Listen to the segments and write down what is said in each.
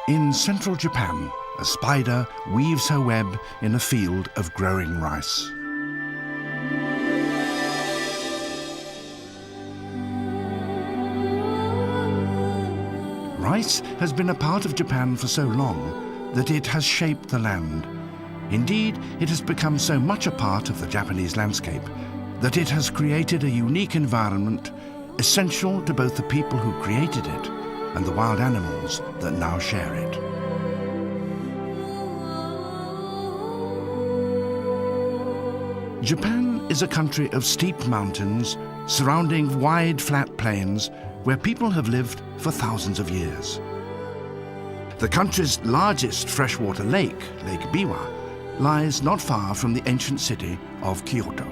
In central Japan, a spider weaves her web in a field of growing rice. Rice has been a part of Japan for so long that it has shaped the land. Indeed, it has become so much a part of the Japanese landscape that it has created a unique environment essential to both the people who created it and the wild animals that now share it. Japan is a country of steep mountains surrounding wide flat plains where people have lived for thousands of years. The country's largest freshwater lake, Lake Biwa, lies not far from the ancient city of Kyoto.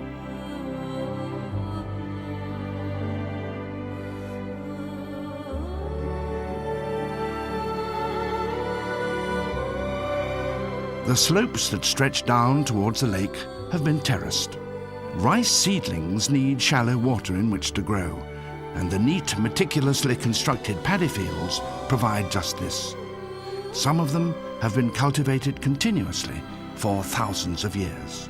The slopes that stretch down towards the lake have been terraced. Rice seedlings need shallow water in which to grow, and the neat, meticulously constructed paddy fields provide just this. Some of them have been cultivated continuously for thousands of years.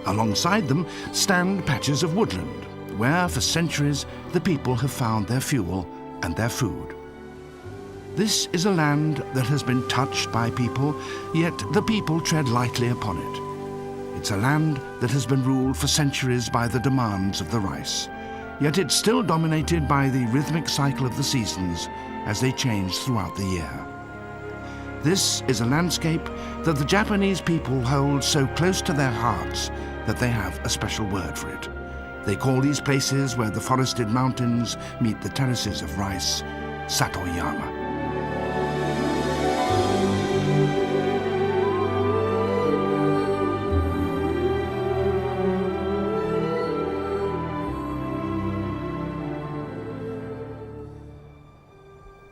Alongside them stand patches of woodland, where for centuries the people have found their fuel and their food. This is a land that has been touched by people, yet the people tread lightly upon it. It's a land that has been ruled for centuries by the demands of the rice, yet it's still dominated by the rhythmic cycle of the seasons as they change throughout the year. This is a landscape that the Japanese people hold so close to their hearts that they have a special word for it. They call these places where the forested mountains meet the terraces of rice, Satoyama.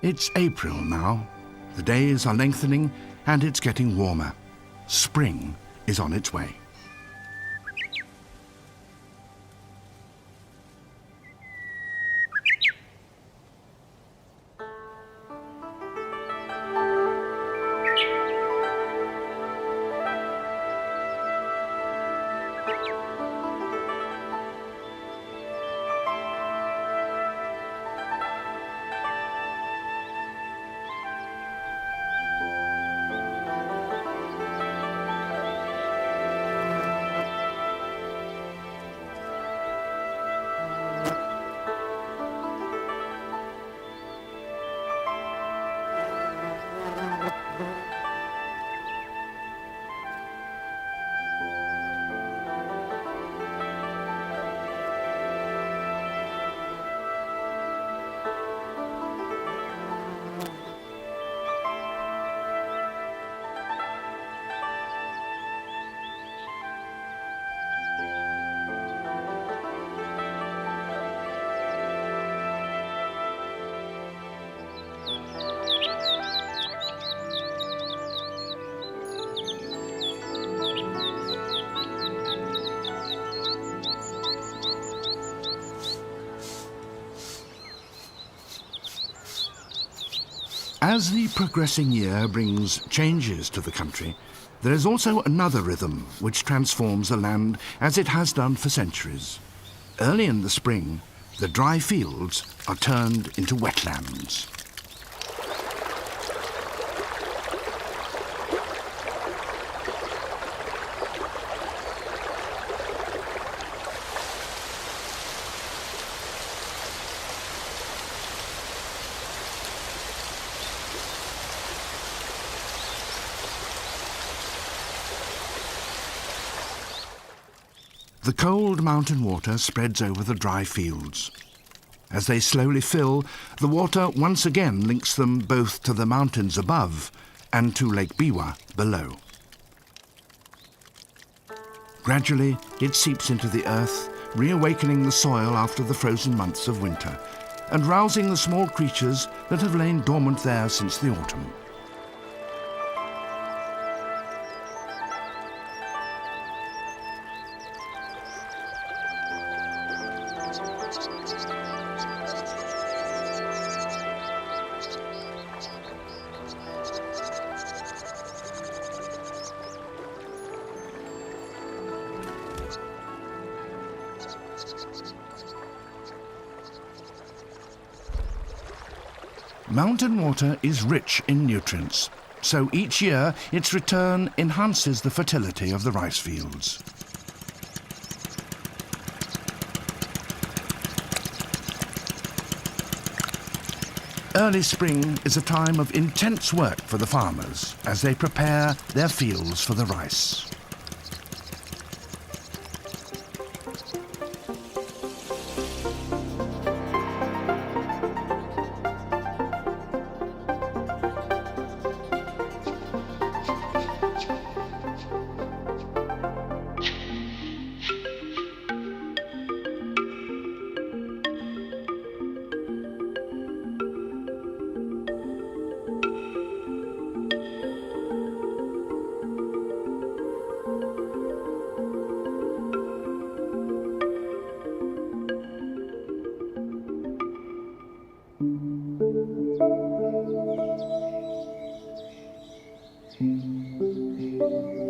It's April now. The days are lengthening and it's getting warmer. Spring is on its way. As the progressing year brings changes to the country, there is also another rhythm which transforms the land as it has done for centuries. Early in the spring, the dry fields are turned into wetlands. The cold mountain water spreads over the dry fields. As they slowly fill, the water once again links them both to the mountains above and to Lake Biwa below. Gradually, it seeps into the earth, reawakening the soil after the frozen months of winter, and rousing the small creatures that have lain dormant there since the autumn. Mountain water is rich in nutrients, so each year its return enhances the fertility of the rice fields. Early spring is a time of intense work for the farmers as they prepare their fields for the rice.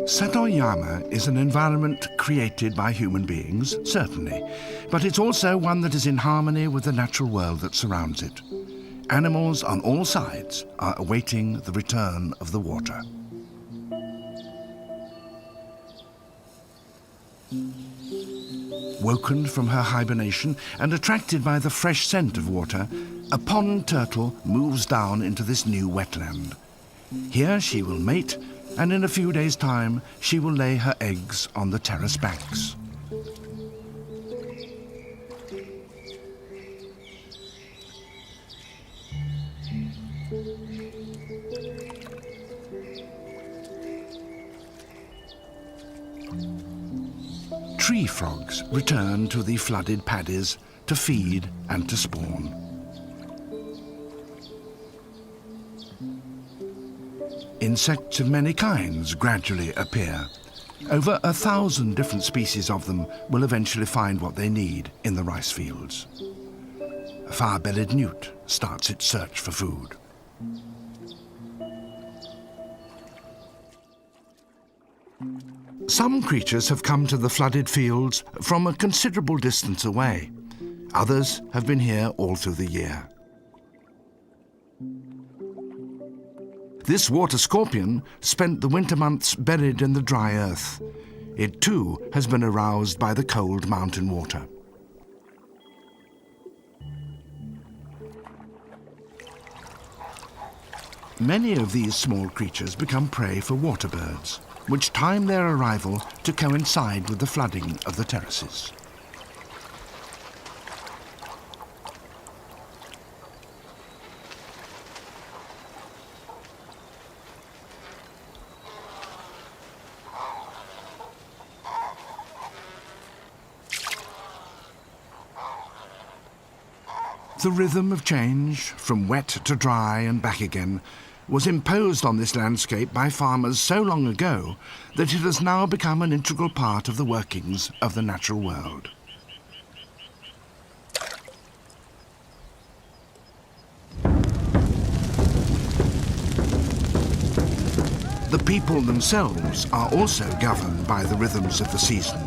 Satoyama is an environment created by human beings, certainly, but it's also one that is in harmony with the natural world that surrounds it. Animals on all sides are awaiting the return of the water. Woken from her hibernation and attracted by the fresh scent of water, a pond turtle moves down into this new wetland. Here she will mate, and in a few days' time she will lay her eggs on the terrace banks. Tree frogs return to the flooded paddies to feed and to spawn. Insects of many kinds gradually appear. Over 1,000 different species of them will eventually find what they need in the rice fields. A fire-bellied newt starts its search for food. Some creatures have come to the flooded fields from a considerable distance away. Others have been here all through the year. This water scorpion spent the winter months buried in the dry earth. It too has been aroused by the cold mountain water. Many of these small creatures become prey for water birds, which time their arrival to coincide with the flooding of the terraces. The rhythm of change, from wet to dry and back again, was imposed on this landscape by farmers so long ago that it has now become an integral part of the workings of the natural world. The people themselves are also governed by the rhythms of the season.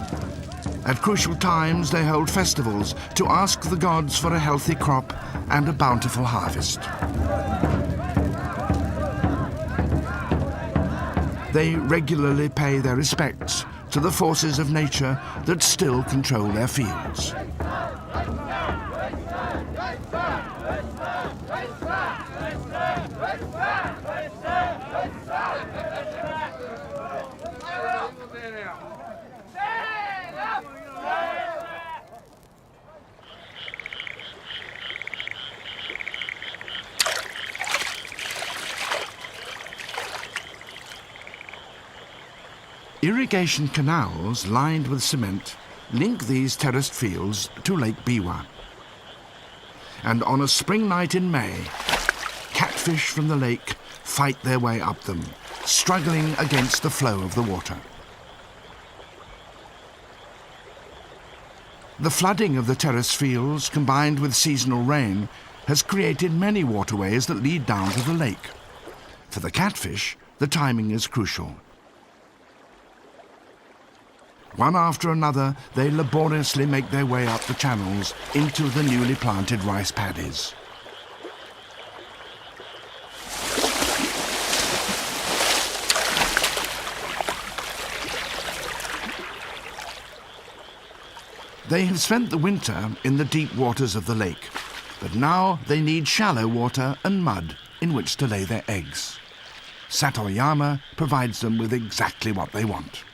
At crucial times, they hold festivals to ask the gods for a healthy crop and a bountiful harvest. They regularly pay their respects to the forces of nature that still control their fields. Irrigation canals lined with cement link these terraced fields to Lake Biwa. And on a spring night in May, catfish from the lake fight their way up them, struggling against the flow of the water. The flooding of the terrace fields, combined with seasonal rain, has created many waterways that lead down to the lake. For the catfish, the timing is crucial. One after another, they laboriously make their way up the channels into the newly planted rice paddies. They have spent the winter in the deep waters of the lake, but now they need shallow water and mud in which to lay their eggs. Satoyama provides them with exactly what they want.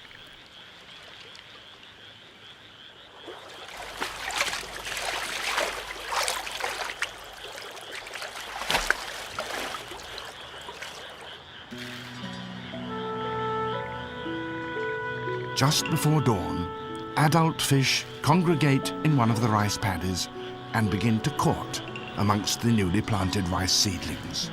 Just before dawn, adult fish congregate in one of the rice paddies and begin to court amongst the newly planted rice seedlings.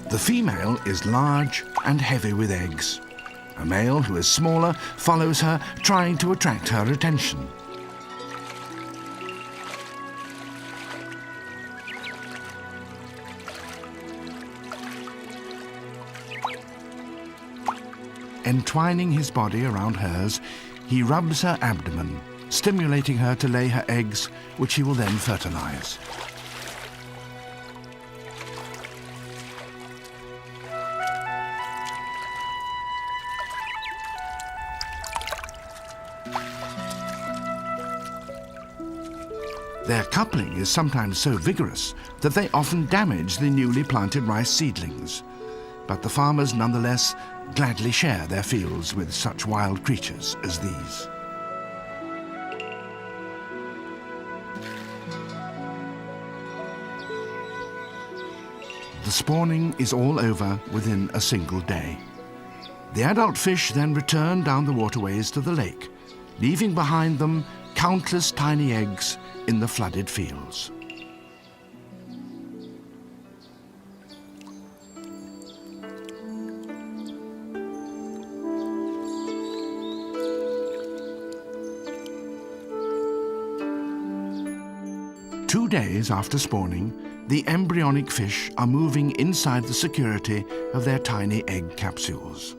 The female is large and heavy with eggs. A male who is smaller follows her, trying to attract her attention. Entwining his body around hers, he rubs her abdomen, stimulating her to lay her eggs, which he will then fertilize. Their coupling is sometimes so vigorous that they often damage the newly planted rice seedlings. But the farmers nonetheless gladly share their fields with such wild creatures as these. The spawning is all over within a single day. The adult fish then return down the waterways to the lake, leaving behind them countless tiny eggs in the flooded fields. Two days after spawning, the embryonic fish are moving inside the security of their tiny egg capsules.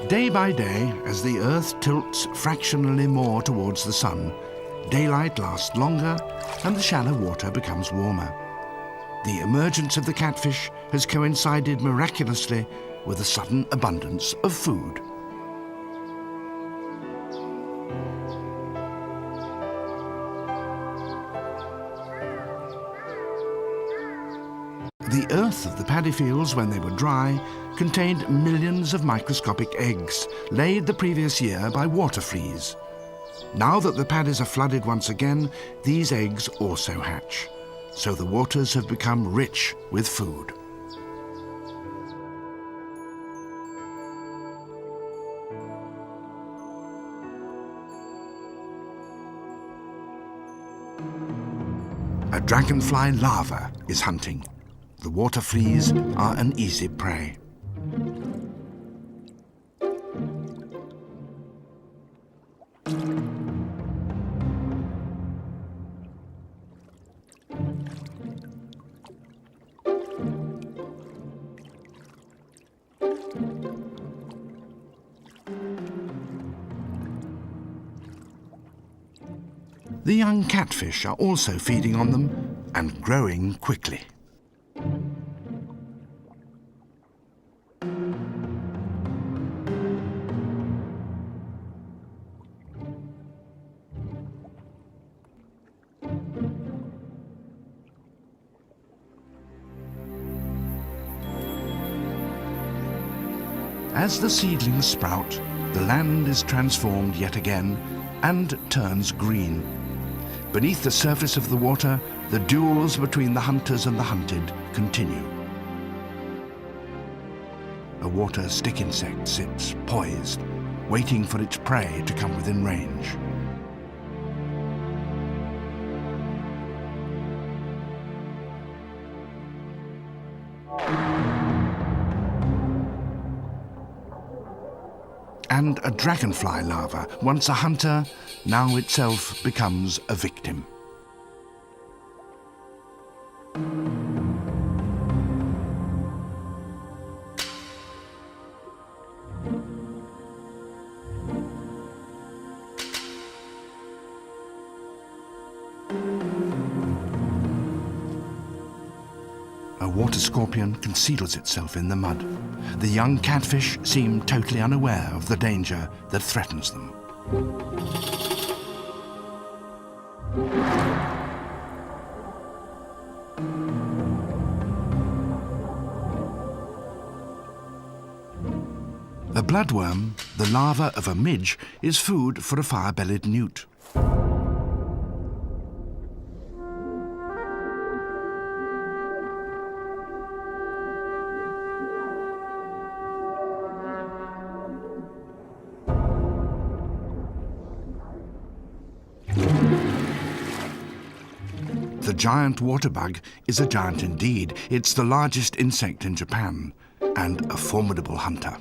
Day by day, as the Earth tilts fractionally more towards the sun, daylight lasts longer and the shallow water becomes warmer. The emergence of the catfish has coincided miraculously with a sudden abundance of food. The earth of the paddy fields, when they were dry, contained millions of microscopic eggs laid the previous year by water fleas. Now that the paddies are flooded once again, these eggs also hatch. So the waters have become rich with food. A dragonfly larva is hunting. The water fleas are an easy prey. The young catfish are also feeding on them and growing quickly. As the seedlings sprout, the land is transformed yet again and turns green. Beneath the surface of the water, The duels between the hunters and the hunted continue. A water stick insect sits poised, waiting for its prey to come within range. And a dragonfly larva, once a hunter, now itself becomes a victim. A water scorpion conceals itself in the mud. The young catfish seem totally unaware of the danger that threatens them. A bloodworm, the larva of a midge, is food for a fire-bellied newt. The giant water bug is a giant indeed. It's the largest insect in Japan and a formidable hunter.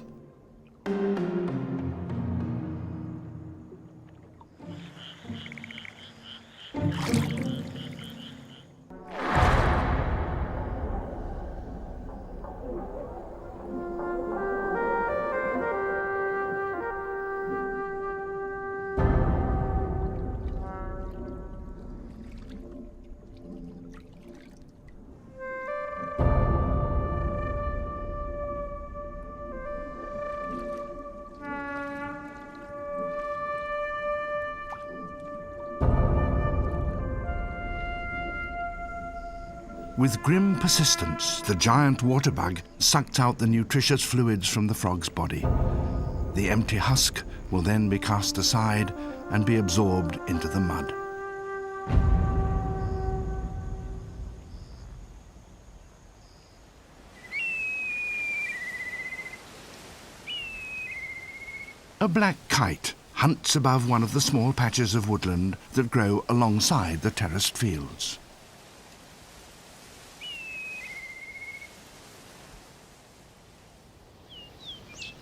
With grim persistence, the giant water bug sucked out the nutritious fluids from the frog's body. The empty husk will then be cast aside and be absorbed into the mud. A black kite hunts above one of the small patches of woodland that grow alongside the terraced fields.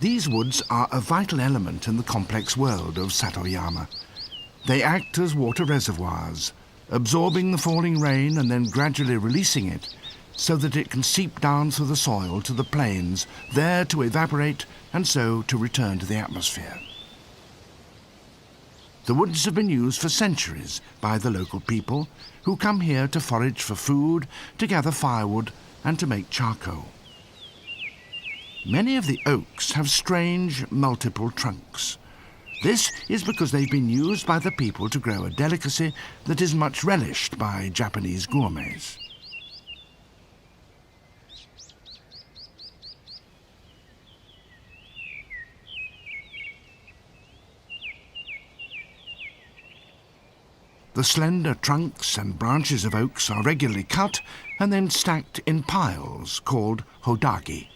These woods are a vital element in the complex world of Satoyama. They act as water reservoirs, absorbing the falling rain and then gradually releasing it so that it can seep down through the soil to the plains, there to evaporate and so to return to the atmosphere. The woods have been used for centuries by the local people who come here to forage for food, to gather firewood and to make charcoal. Many of the oaks have strange, multiple trunks. This is because they've been used by the people to grow a delicacy that is much relished by Japanese gourmets. The slender trunks and branches of oaks are regularly cut and then stacked in piles called hodagi.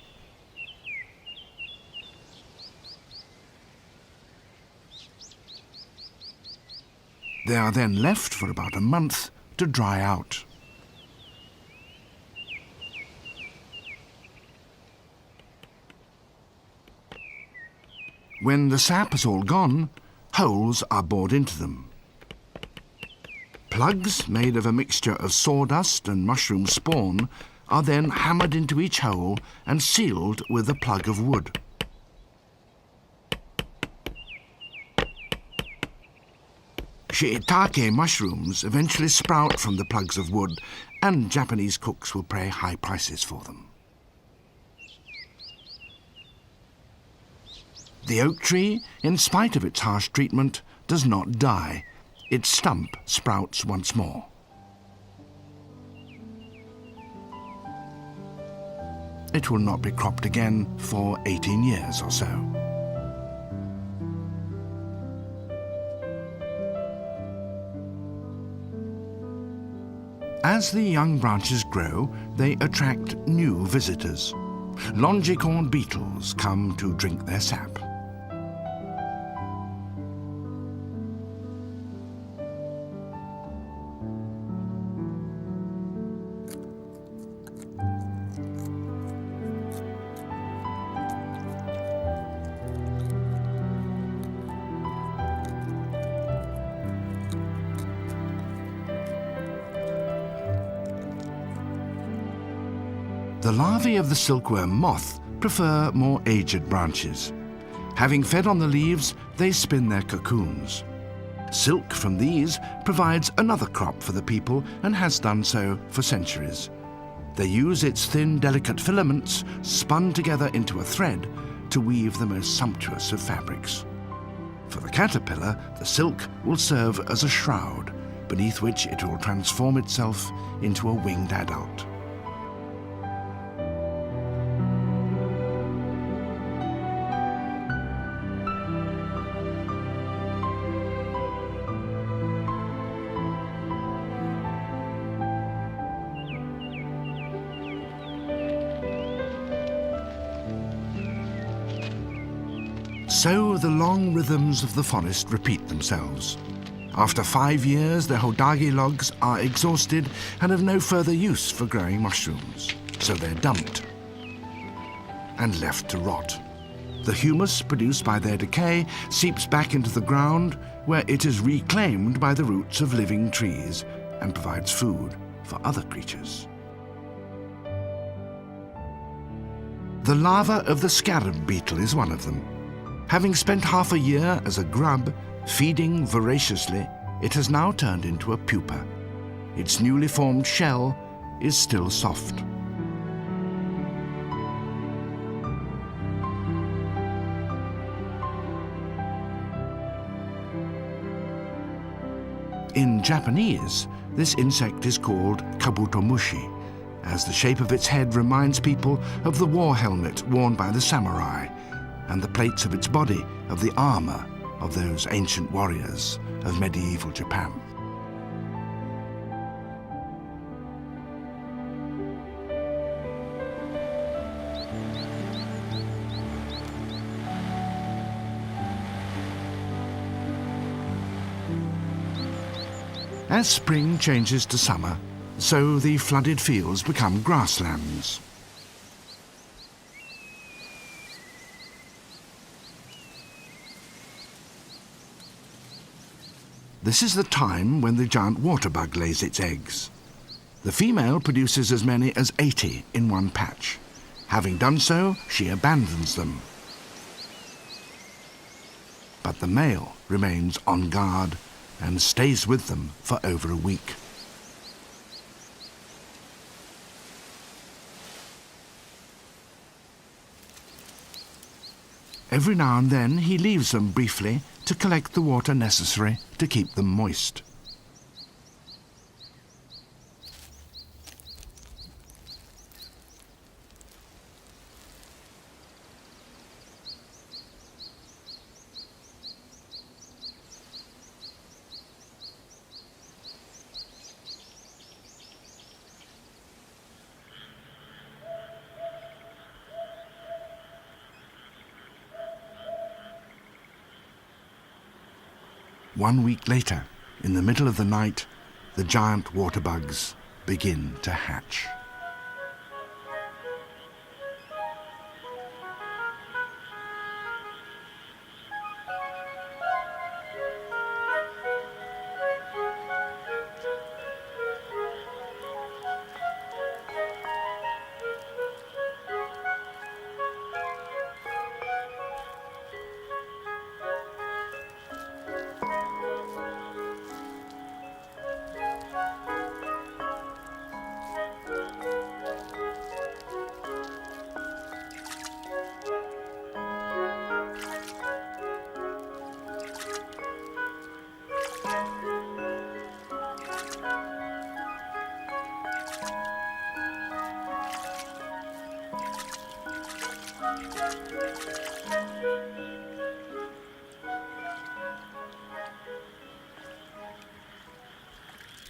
They are then left for about a month to dry out. When the sap is all gone, holes are bored into them. Plugs made of a mixture of sawdust and mushroom spawn are then hammered into each hole and sealed with a plug of wood. Shiitake mushrooms eventually sprout from the plugs of wood, and Japanese cooks will pay high prices for them. The oak tree, in spite of its harsh treatment, does not die. Its stump sprouts once more. It will not be cropped again for 18 years or so. As the young branches grow, they attract new visitors. Longicorn beetles come to drink their sap. The larvae of the silkworm moth prefer more aged branches. Having fed on the leaves, they spin their cocoons. Silk from these provides another crop for the people and has done so for centuries. They use its thin, delicate filaments, spun together into a thread, to weave the most sumptuous of fabrics. For the caterpillar, the silk will serve as a shroud, beneath which it will transform itself into a winged adult. So the long rhythms of the forest repeat themselves. After 5 years, the hodagi logs are exhausted and of no further use for growing mushrooms, so they're dumped and left to rot. The humus produced by their decay seeps back into the ground, where it is reclaimed by the roots of living trees and provides food for other creatures. The larva of the scarab beetle is one of them. Having spent half a year as a grub, feeding voraciously, it has now turned into a pupa. Its newly formed shell is still soft. In Japanese, this insect is called kabutomushi, as the shape of its head reminds people of the war helmet worn by the samurai, and the plates of its body of the armor of those ancient warriors of medieval Japan. As spring changes to summer, so the flooded fields become grasslands. This is the time when the giant water bug lays its eggs. The female produces as many as 80 in one patch. Having done so, she abandons them. But the male remains on guard and stays with them for over a week. Every now and then he leaves them briefly to collect the water necessary to keep them moist. One week later, in the middle of the night, the giant water bugs begin to hatch.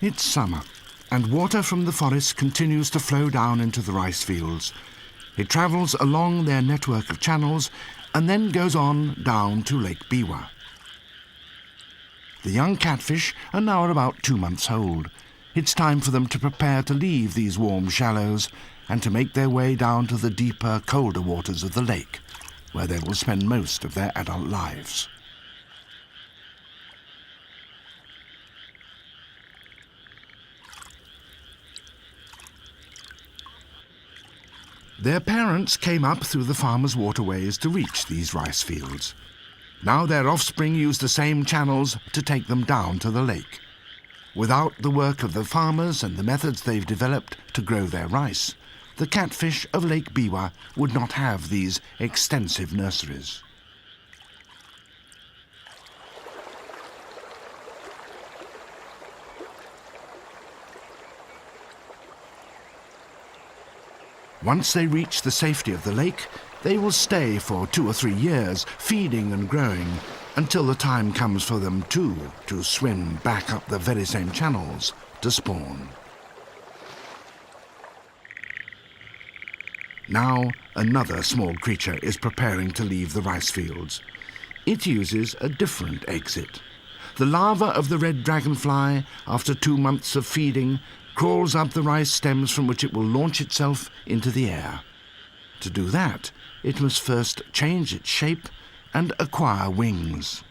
It's summer, and water from the forest continues to flow down into the rice fields. It travels along their network of channels and then goes on down to Lake Biwa. The young catfish are now about 2 months old. It's time for them to prepare to leave these warm shallows and to make their way down to the deeper, colder waters of the lake, where they will spend most of their adult lives. Their parents came up through the farmers' waterways to reach these rice fields. Now their offspring use the same channels to take them down to the lake. Without the work of the farmers and the methods they've developed to grow their rice, the catfish of Lake Biwa would not have these extensive nurseries. Once they reach the safety of the lake, they will stay for 2 or 3 years, feeding and growing, until the time comes for them too to swim back up the very same channels to spawn. Now another small creature is preparing to leave the rice fields. It uses a different exit. The larva of the red dragonfly, after 2 months of feeding, crawls up the rice stems from which it will launch itself into the air. To do that, it must first change its shape and acquire wings.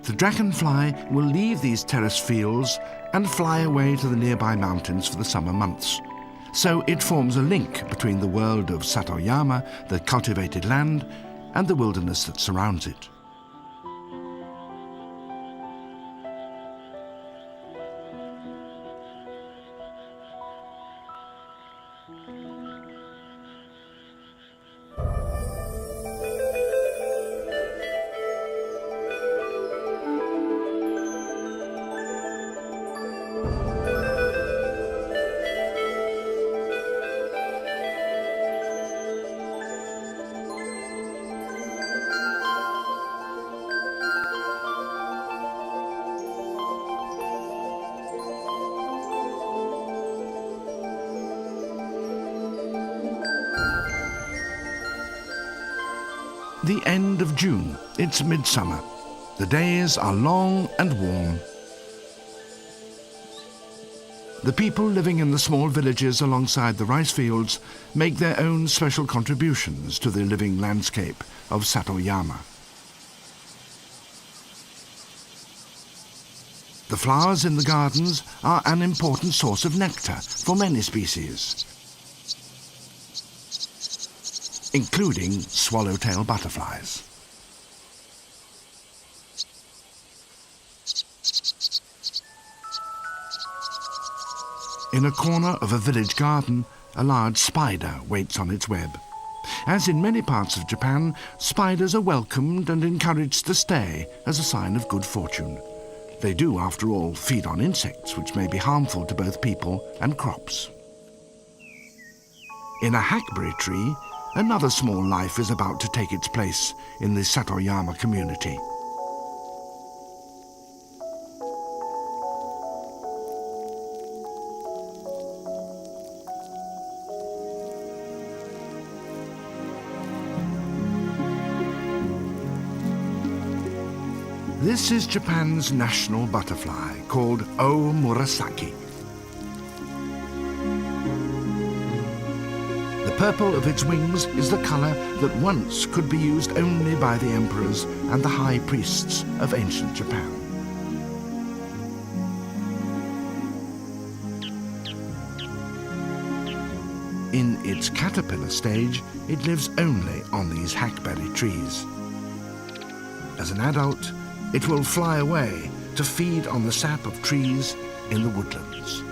The dragonfly will leave these terrace fields and fly away to the nearby mountains for the summer months. So it forms a link between the world of Satoyama, the cultivated land, and the wilderness that surrounds it. the end of June. It's midsummer. The days are long and warm. The people living in the small villages alongside the rice fields make their own special contributions to the living landscape of Satoyama. The flowers in the gardens are an important source of nectar for many species, including swallowtail butterflies. In a corner of a village garden, a large spider waits on its web. As in many parts of Japan, spiders are welcomed and encouraged to stay as a sign of good fortune. They do, after all, feed on insects which may be harmful to both people and crops. In a hackberry tree, another small life is about to take its place in the Satoyama community. This is Japan's national butterfly, called O Murasaki. The purple of its wings is the color that once could be used only by the emperors and the high priests of ancient Japan. In its caterpillar stage, it lives only on these hackberry trees. As an adult, it will fly away to feed on the sap of trees in the woodlands.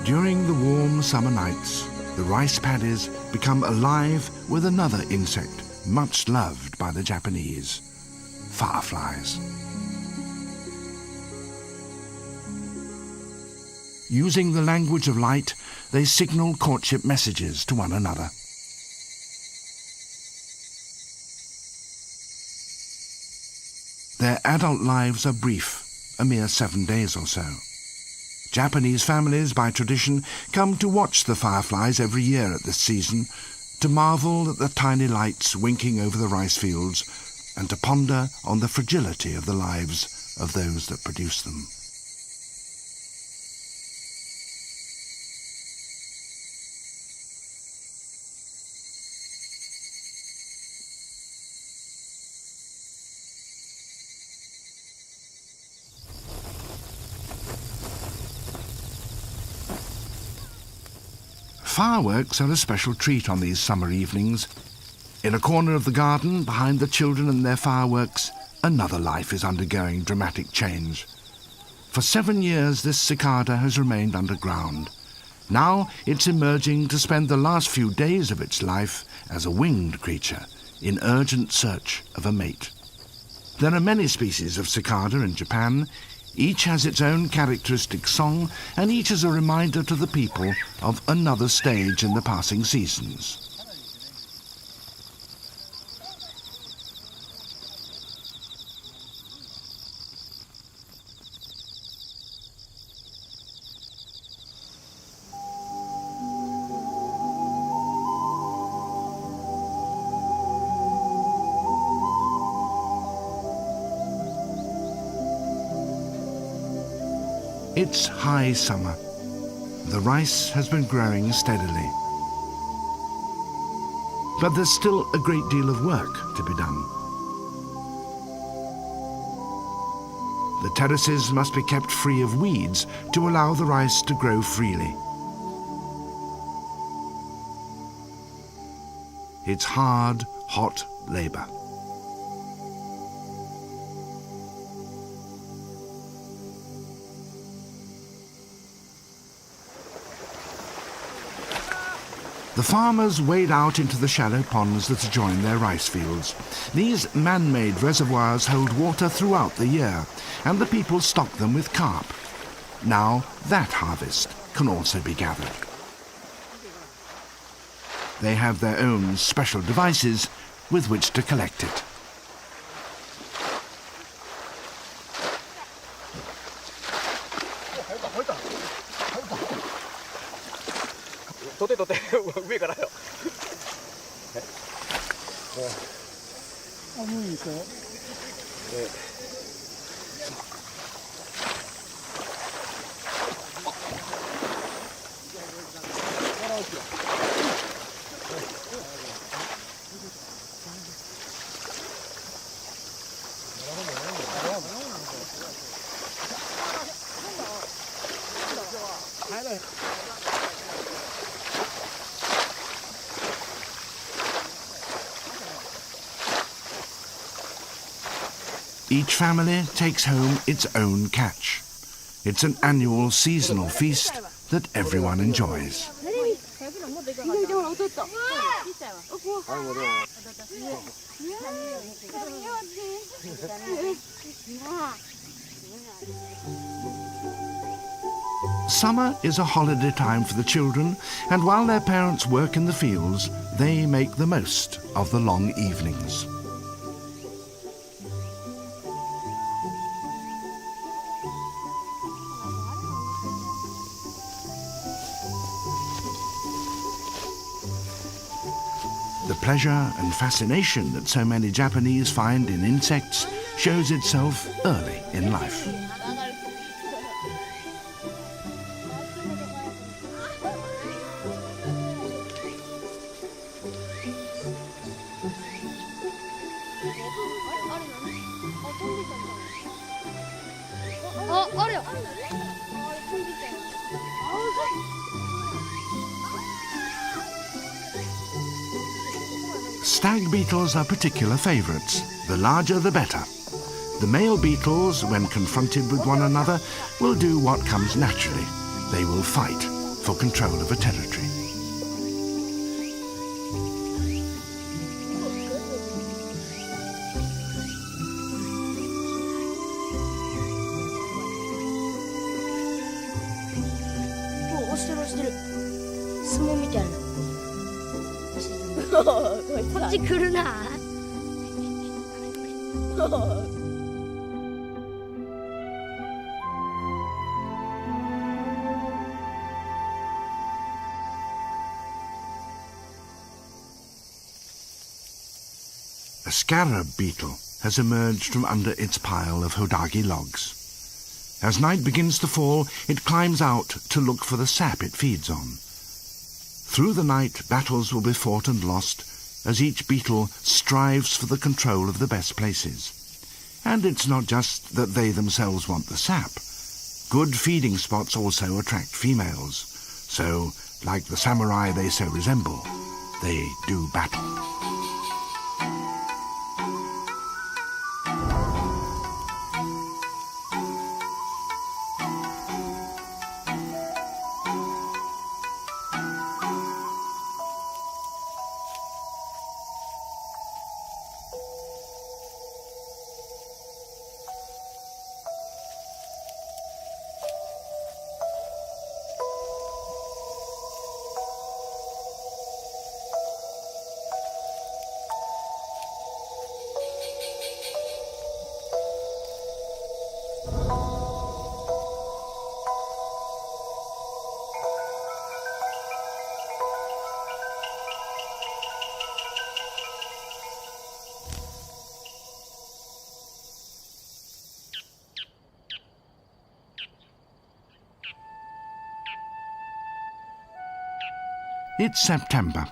During the warm summer nights, the rice paddies become alive with another insect much loved by the Japanese: fireflies. Using the language of light, they signal courtship messages to one another. Their adult lives are brief, a mere 7 days or so. Japanese families, by tradition, come to watch the fireflies every year at this season, to marvel at the tiny lights winking over the rice fields, and to ponder on the fragility of the lives of those that produce them. Fireworks are a special treat on these summer evenings. In a corner of the garden, behind the children and their fireworks, another life is undergoing dramatic change. For 7 years, this cicada has remained underground. Now it's emerging to spend the last few days of its life as a winged creature in urgent search of a mate. There are many species of cicada in Japan. Each has its own characteristic song, and each is a reminder to the people of another stage in the passing seasons. It's high summer. The rice has been growing steadily. But there's still a great deal of work to be done. The terraces must be kept free of weeds to allow the rice to grow freely. It's hard, hot labor. The farmers wade out into the shallow ponds that adjoin their rice fields. These man-made reservoirs hold water throughout the year, and the people stock them with carp. Now that harvest can also be gathered. They have their own special devices with which to collect it. 取って上からよ。あ、無理ですよ。Each family takes home its own catch. It's an annual seasonal feast that everyone enjoys. Summer is a holiday time for the children, and while their parents work in the fields, they make the most of the long evenings. The pleasure and fascination that so many Japanese find in insects shows itself early in life. Stag beetles are particular favourites. The larger the better. The male beetles, when confronted with one another, will do what comes naturally. They will fight for control of a territory. A scarab beetle has emerged from under its pile of hodagi logs. As night begins to fall, it climbs out to look for the sap it feeds on. Through the night, battles will be fought and lost as each beetle strives for the control of the best places. And it's not just that they themselves want the sap. Good feeding spots also attract females. So, like the samurai they so resemble, they do battle. It's September.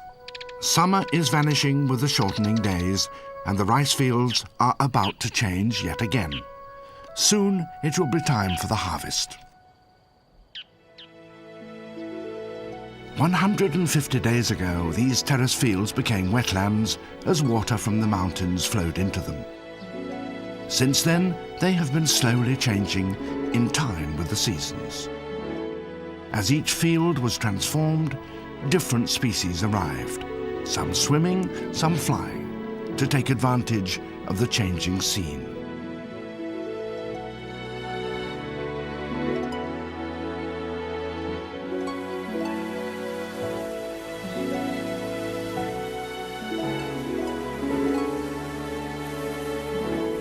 Summer is vanishing with the shortening days, and the rice fields are about to change yet again. Soon it will be time for the harvest. 150 days ago, these terrace fields became wetlands as water from the mountains flowed into them. Since then, they have been slowly changing in time with the seasons. As each field was transformed, different species arrived, some swimming, some flying, to take advantage of the changing scene.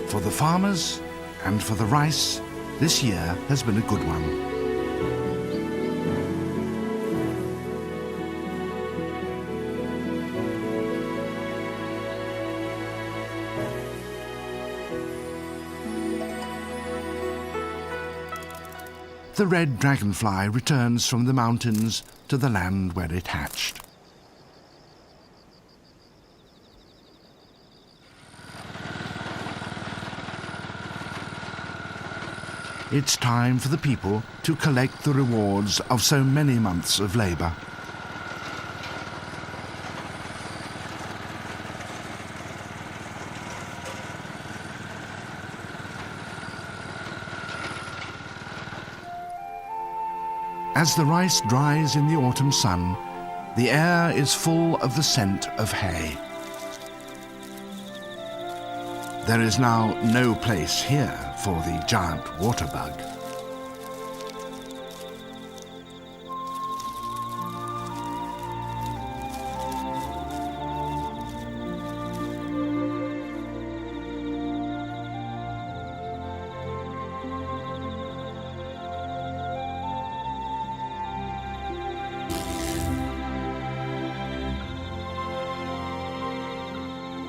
For the farmers and for the rice, this year has been a good one. the red dragonfly returns from the mountains to the land where it hatched. It's time for the people to collect the rewards of so many months of labor. As the rice dries in the autumn sun, the air is full of the scent of hay. There is now no place here for the giant water bug.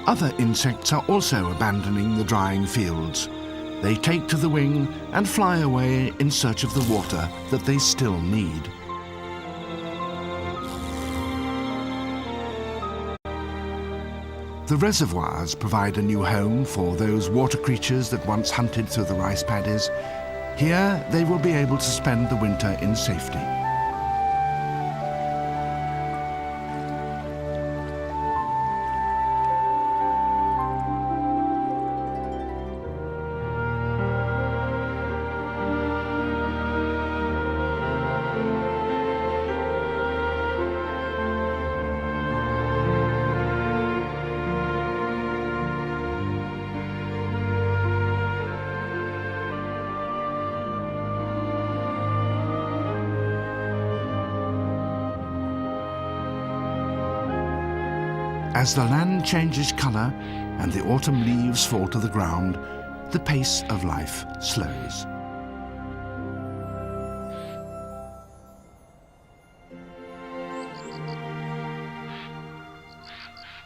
Other insects are also abandoning the drying fields. They take to the wing and fly away in search of the water that they still need. The reservoirs provide a new home for those water creatures that once hunted through the rice paddies. Here they will be able to spend the winter in safety. As the land changes colour and the autumn leaves fall to the ground, the pace of life slows.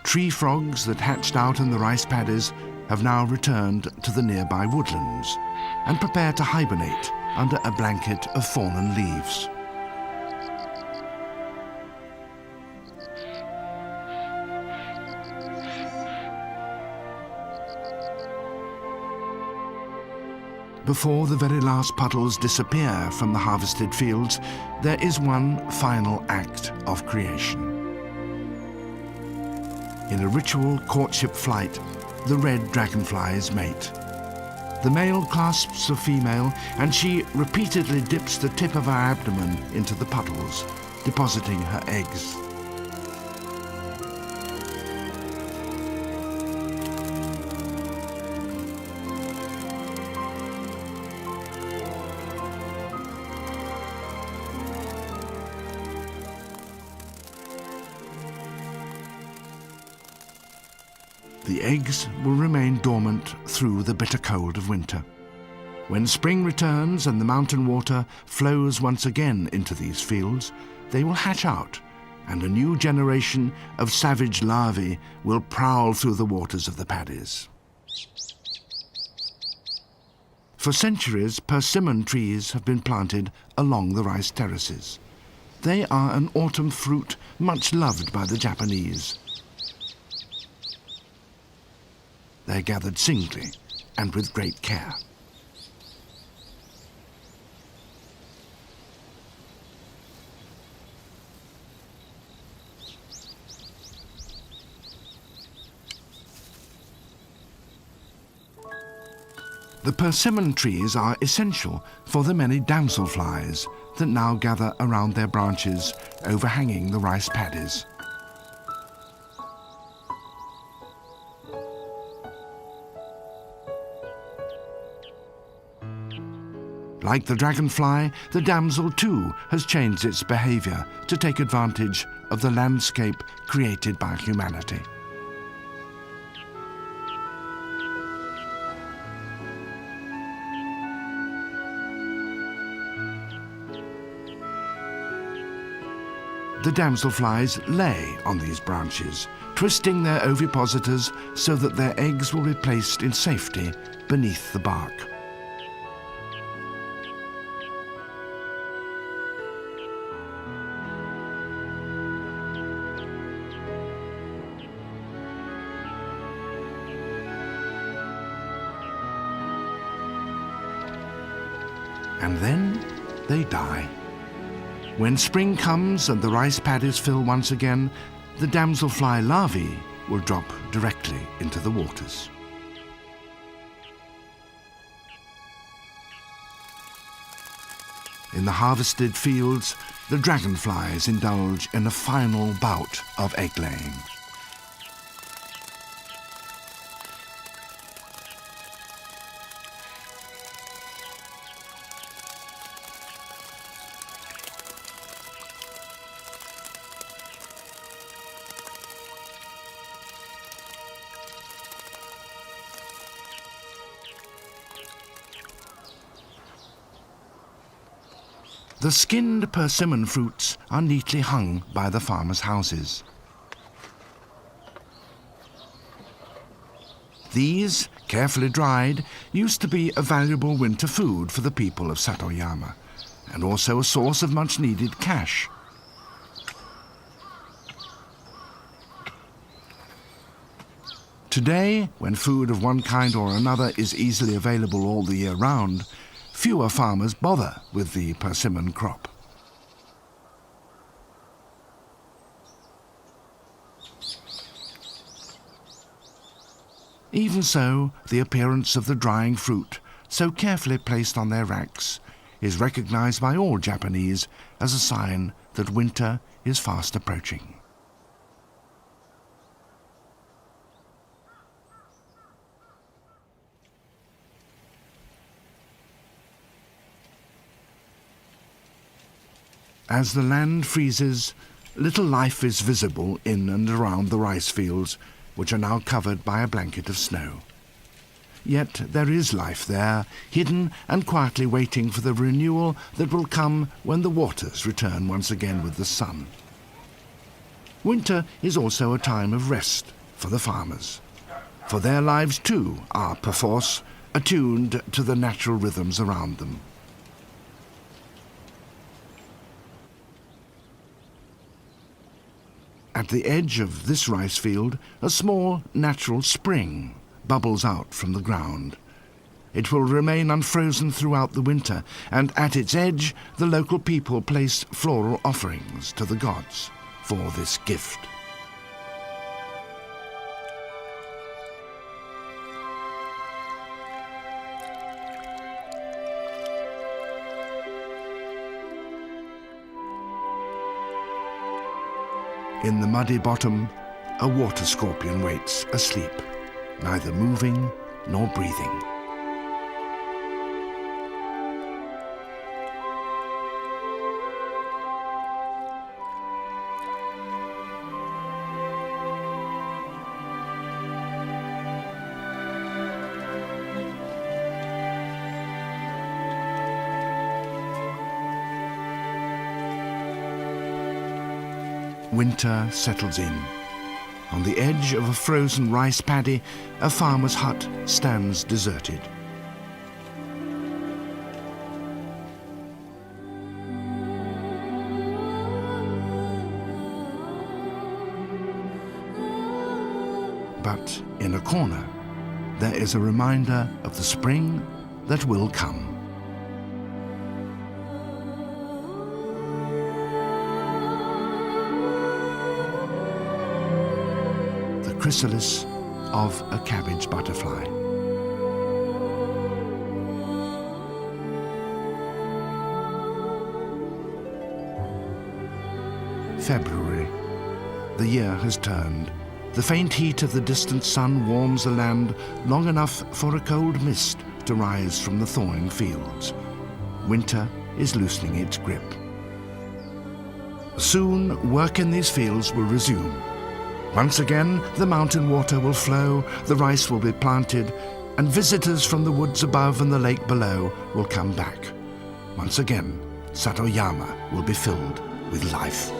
Tree frogs that hatched out in the rice paddies have now returned to the nearby woodlands and prepare to hibernate under a blanket of fallen leaves. Before the very last puddles disappear from the harvested fields, there is one final act of creation. In a ritual courtship flight, the red dragonflies mate. The male clasps the female, and she repeatedly dips the tip of her abdomen into the puddles, depositing her eggs. The eggs will remain dormant through the bitter cold of winter. When spring returns and the mountain water flows once again into these fields, they will hatch out, and a new generation of savage larvae will prowl through the waters of the paddies. For centuries, persimmon trees have been planted along the rice terraces. They are an autumn fruit much loved by the Japanese. They're gathered singly and with great care. The persimmon trees are essential for the many damselflies that now gather around their branches overhanging the rice paddies. Like the dragonfly, the damsel too has changed its behavior to take advantage of the landscape created by humanity. The damselflies lay on these branches, twisting their ovipositors so that their eggs will be placed in safety beneath the bark. and then they die. When spring comes and the rice paddies fill once again, the damselfly larvae will drop directly into the waters. In the harvested fields, the dragonflies indulge in a final bout of egg-laying. The skinned persimmon fruits are neatly hung by the farmers' houses. These, carefully dried, used to be a valuable winter food for the people of Satoyama, and also a source of much-needed cash. Today, when food of one kind or another is easily available all the year round, fewer farmers bother with the persimmon crop. Even so, the appearance of the drying fruit, so carefully placed on their racks, is recognized by all Japanese as a sign that winter is fast approaching. As the land freezes, little life is visible in and around the rice fields, which are now covered by a blanket of snow. Yet there is life there, hidden and quietly waiting for the renewal that will come when the waters return once again with the sun. Winter is also a time of rest for the farmers, for their lives too are, perforce, attuned to the natural rhythms around them. At the edge of this rice field, a small natural spring bubbles out from the ground. It will remain unfrozen throughout the winter, and at its edge the local people place floral offerings to the gods for this gift. In the muddy bottom, a water scorpion waits asleep, neither moving nor breathing. Winter settles in. On the edge of a frozen rice paddy, a farmer's hut stands deserted. But in a corner, there is a reminder of the spring that will come. Chrysalis of a cabbage butterfly. February. The year has turned. The faint heat of the distant sun warms the land long enough for a cold mist to rise from the thawing fields. Winter is loosening its grip. Soon, work in these fields will resume. Once again, the mountain water will flow, the rice will be planted, and visitors from the woods above and the lake below will come back. Once again, Satoyama will be filled with life.